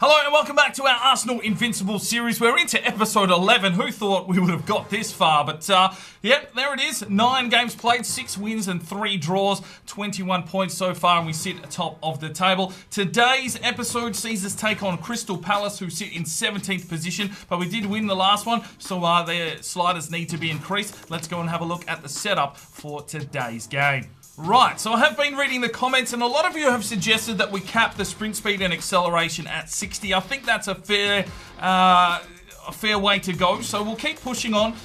Hello and welcome back to our Arsenal Invincibles series. We're into episode 11. Who thought we would have got this far? But, yep, there it is. 9 games played, 6 wins and 3 draws, 21 points so far, and we sit atop of the table. Today's episode sees us take on Crystal Palace, who sit in 17th position, but we did win the last one, so their sliders need to be increased. Let's go and have a look at the setup for today's game. Right, so I have been reading the comments, and a lot of you have suggested that we cap the sprint speed and acceleration at 60. I think that's a fair way to go, so we'll keep pushing on.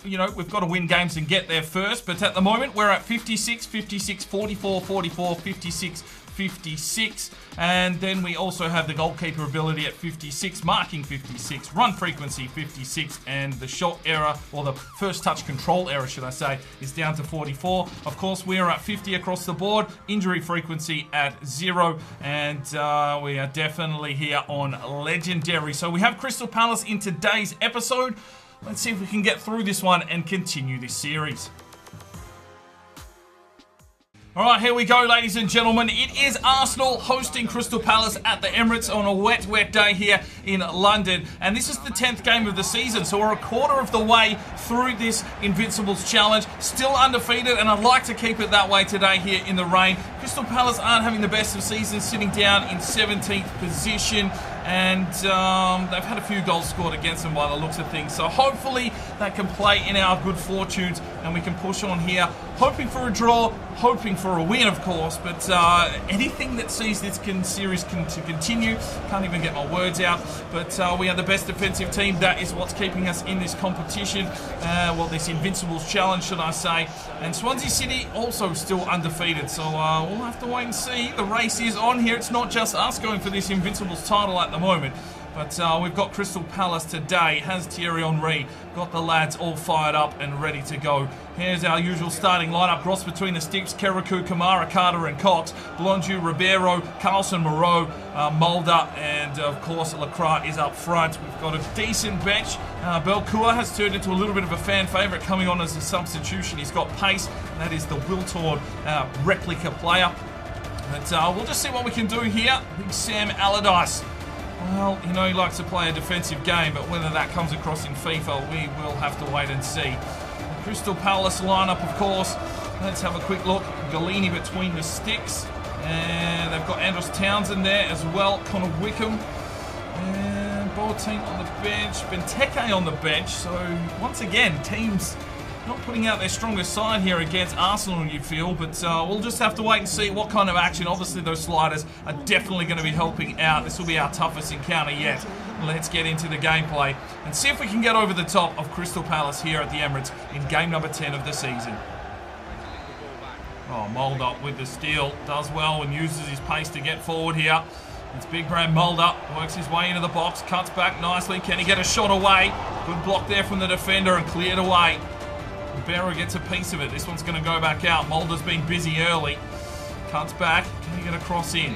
You know, we've got to win games and get there first, but at the moment we're at 56, 56, 44, 44, 56, 56, and then we also have the goalkeeper ability at 56, marking 56, run frequency 56, and the shot error, or the first touch control error should I say, is down to 44. Of course we are at 50 across the board, injury frequency at 0, and we are definitely here on legendary. So we have Crystal Palace in today's episode. Let's see if we can get through this one and continue this series. Alright, here we go, ladies and gentlemen. It is Arsenal hosting Crystal Palace at the Emirates on a wet day here in London. And this is the 10th game of the season, so we're a quarter of the way through this Invincibles challenge. Still undefeated, and I'd like to keep it that way today here in the rain. Crystal Palace aren't having the best of seasons, sitting down in 17th position. And they've had a few goals scored against them by the looks of things. So hopefully that can play in our good fortunes and we can push on here. Hoping for a draw, hoping for a win, of course. But anything that sees this series to continue. Can't even get my words out. But we are the best defensive team. That is what's keeping us in this competition. Well, this Invincibles challenge, should I say. And Swansea City also still undefeated. So we'll have to wait and see. The race is on here. It's not just us going for this Invincibles title at the moment, but we've got Crystal Palace today. Has Thierry Henry got the lads all fired up and ready to go? Here's our usual starting lineup. Cross between the sticks: Keraku, Kamara, Carter and Cox, Blondieu, Ribeiro, Carlson, Moreau, Mulder, and of course Lacroix is up front. We've got a decent bench. Belcourt has turned into a little bit of a fan favourite, coming on as a substitution. He's got pace, and that is the Wiltord replica player. But we'll just see what we can do here. Big Sam Allardyce. Well, you know he likes to play a defensive game, but whether that comes across in FIFA, we will have to wait and see. The Crystal Palace lineup, of course. Let's have a quick look. Galini between the sticks. And they've got Andros Townsend there as well. Connor Wickham. And Boateng on the bench. Benteke on the bench. So, once again, teams not putting out their strongest side here against Arsenal, you feel, but we'll just have to wait and see what kind of action. Obviously, those sliders are definitely going to be helping out. This will be our toughest encounter yet. Let's get into the gameplay and see if we can get over the top of Crystal Palace here at the Emirates in game number 10 of the season. Oh, Mulder with the steal. Does well and uses his pace to get forward here. It's Big Brand Mulder. Works his way into the box. Cuts back nicely. Can he get a shot away? Good block there from the defender and cleared away. Ribeiro gets a piece of it. This one's going to go back out. Mulder's been busy early. Cuts back. Can he get a cross in?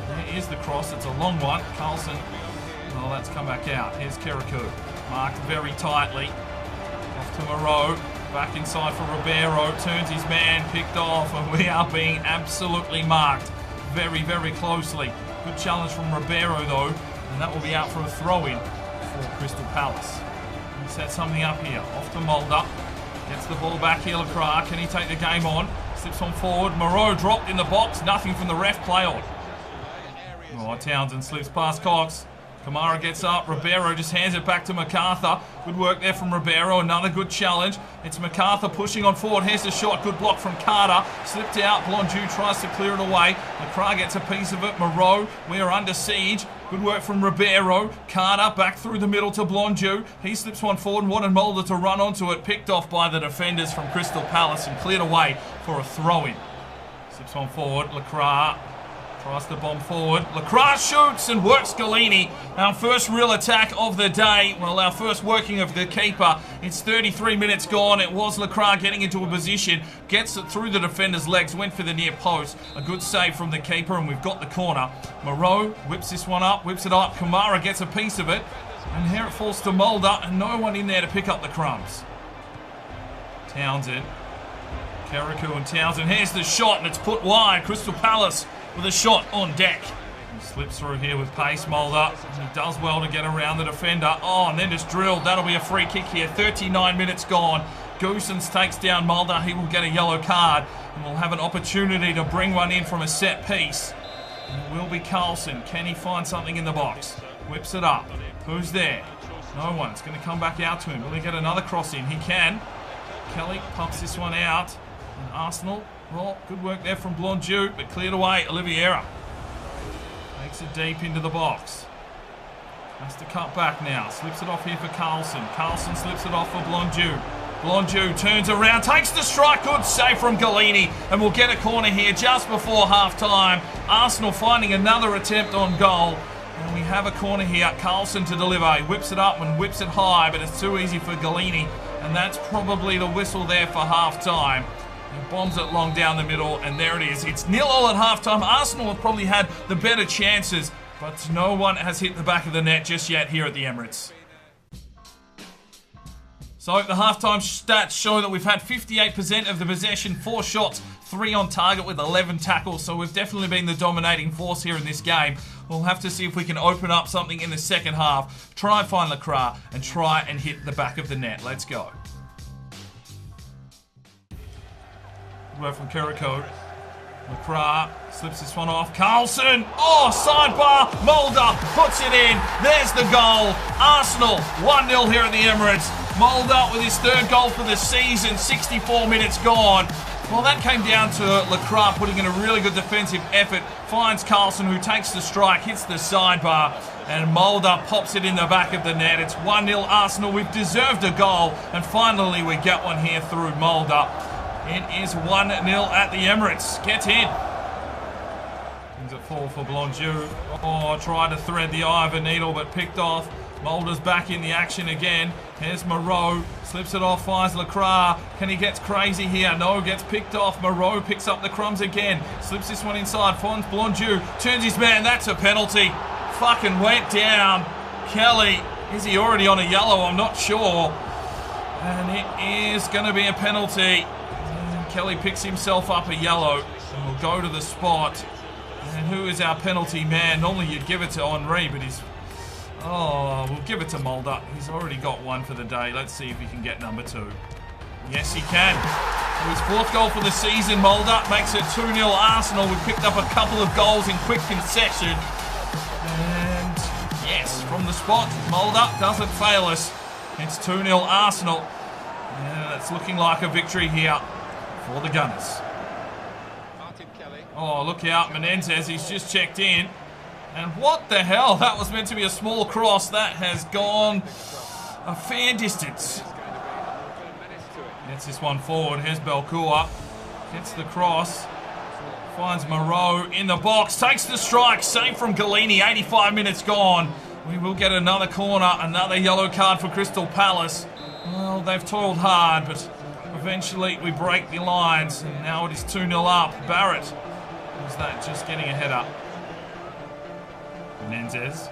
There is the cross. It's a long one. Carlson. Oh, that's come back out. Here's Keraku. Marked very tightly. Off to Moreau. Back inside for Ribeiro. Turns his man. Picked off. And we are being absolutely marked very, very closely. Good challenge from Ribeiro, though. And that will be out for a throw-in for Crystal Palace. He set something up here. Off to Mulder. Gets the ball back here, Lacroix. Can he take the game on? Slips on forward. Moreau dropped in the box. Nothing from the ref. Play on. Oh, Townsend slips past Cox. Kamara gets up. Ribeiro just hands it back to MacArthur. Good work there from Ribeiro. Another good challenge. It's MacArthur pushing on forward. Here's the shot. Good block from Carter. Slipped out. Blondieu tries to clear it away. Lacroix gets a piece of it. Moreau, we are under siege. Good work from Ribeiro. Carter back through the middle to Blondieu. He slips one forward and wanted Mulder to run onto it. Picked off by the defenders from Crystal Palace and cleared away for a throw-in. Slips one forward. Lacroix tries to bomb forward. Lacroix shoots and works Galini. Our first real attack of the day. Well, our first working of the keeper. It's 33 minutes gone. It was Lacroix getting into a position. Gets it through the defender's legs. Went for the near post. A good save from the keeper, and we've got the corner. Moreau whips this one up. Whips it up. Kamara gets a piece of it. And here it falls to Mulder, and no one in there to pick up the crumbs. Townsend. Keraku and Townsend. Here's the shot, and it's put wide. Crystal Palace with a shot on deck. He slips through here with pace, Mulder. He does well to get around the defender. Oh, and then just drilled. That'll be a free kick here. 39 minutes gone. Goosens takes down Mulder. He will get a yellow card and will have an opportunity to bring one in from a set piece. And it will be Carlson. Can he find something in the box? Whips it up. Who's there? No one. It's going to come back out to him. Will he get another cross in? He can. Kelly pumps this one out. And Arsenal, well, good work there from Blondieu, but cleared away. Oliveira takes it deep into the box. Has to cut back now. Slips it off here for Carlson. Carlson slips it off for Blondieu. Blondieu turns around, takes the strike. Good save from Galini, and we'll get a corner here just before half-time. Arsenal finding another attempt on goal. And we have a corner here. Carlson to deliver. He whips it up and whips it high, but it's too easy for Galini. And that's probably the whistle there for half-time. He bombs it long down the middle, and there it is. It's 0-0 at half-time. Arsenal have probably had the better chances, but no one has hit the back of the net just yet here at the Emirates. So the half-time stats show that we've had 58% of the possession, 4 shots, 3 on target with 11 tackles. So we've definitely been the dominating force here in this game. We'll have to see if we can open up something in the second half. Try and find Lacroix and try and hit the back of the net. Let's go. Work from Kiriko. Lacroix slips this one off. Carlson! Oh, sidebar! Mulder puts it in. There's the goal. Arsenal 1-0 here at the Emirates. Mulder with his 3rd goal for the season. 64 minutes gone. Well, that came down to Lacroix putting in a really good defensive effort. Finds Carlson, who takes the strike, hits the sidebar, and Mulder pops it in the back of the net. It's 1-0 Arsenal. We've deserved a goal, and finally we get one here through Mulder. It is 1-0 at the Emirates. Gets in. Things it fall for Blondieu. Oh, tried to thread the eye of a needle, but picked off. Mulder's back in the action again. Here's Moreau. Slips it off, finds Lacroix. Can he get crazy here? No, gets picked off. Moreau picks up the crumbs again. Slips this one inside, finds Blondieu. Turns his man. That's a penalty. Fucking went down. Kelly. Is he already on a yellow? I'm not sure. And it is going to be a penalty. Kelly picks himself up a yellow and will go to the spot. And who is our penalty man? Normally you'd give it to Henry, but he's... Oh, we'll give it to Mulder. He's already got one for the day. Let's see if he can get number 2. Yes, he can. His 4th goal for the season, Mulder makes it 2-0 Arsenal. We picked up a couple of goals in quick succession. And yes, from the spot, Mulder doesn't fail us. It's 2-0 Arsenal. Yeah, it's looking like a victory here for the Gunners. Oh, look out, Menendez, he's just checked in. And what the hell? That was meant to be a small cross. That has gone a fair distance. Gets this one forward. Here's Belcourt. Gets the cross. Finds Moreau in the box. Takes the strike. Save from Galini. 85 minutes gone. We will get another corner. Another yellow card for Crystal Palace. Well, they've toiled hard, but eventually we break the lines. And now it is 2-0 up. Barrett. Was that just getting a header? Menendez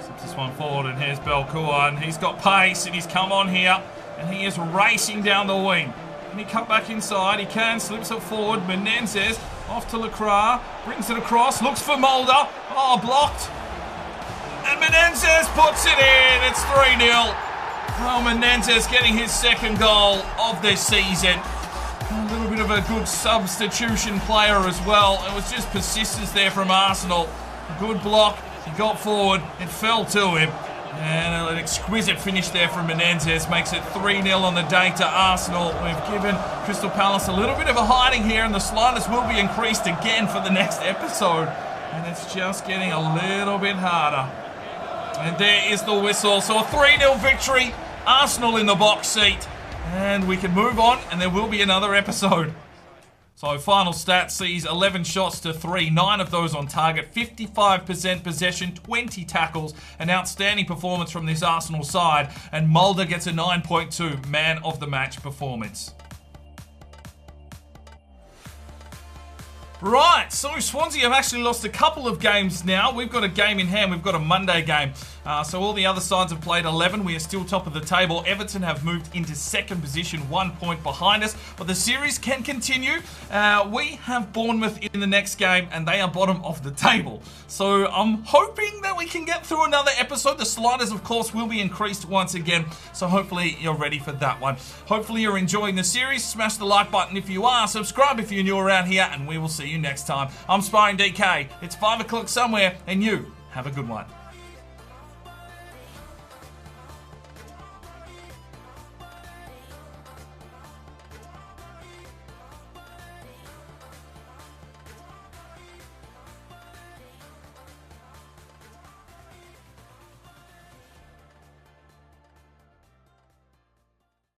slips this one forward, and here's Belcourt, and he's got pace, and he's come on here, and he is racing down the wing. Can he cut back inside? He can, slips it forward. Menendez off to Lacroix, brings it across, looks for Mulder. Oh, blocked. And Menendez puts it in. It's 3-0. Oh, Menendez getting his 2nd goal of this season. A little bit of a good substitution player as well. It was just persistence there from Arsenal. A good block. He got forward. It fell to him. And an exquisite finish there from Menendez makes it 3-0 on the day to Arsenal. We've given Crystal Palace a little bit of a hiding here, and the sliders will be increased again for the next episode. And it's just getting a little bit harder. And there is the whistle. So a 3-0 victory. Arsenal in the box seat. And we can move on, and there will be another episode. So final stats sees 11 shots to 3, 9 of those on target, 55% possession, 20 tackles, an outstanding performance from this Arsenal side, and Mulder gets a 9.2 man of the match performance. Right, so Swansea have actually lost a couple of games now. We've got a game in hand. We've got a Monday game. So all the other sides have played 11. We are still top of the table. Everton have moved into second position, 1 point behind us. But the series can continue. We have Bournemouth in the next game, and they are bottom of the table. So I'm hoping that we can get through another episode. The sliders, of course, will be increased once again. So hopefully you're ready for that one. Hopefully you're enjoying the series. Smash the like button if you are. Subscribe if you're new around here, and we will see you next time. I'm Sparring DK. It's 5 o'clock somewhere, and you have a good one.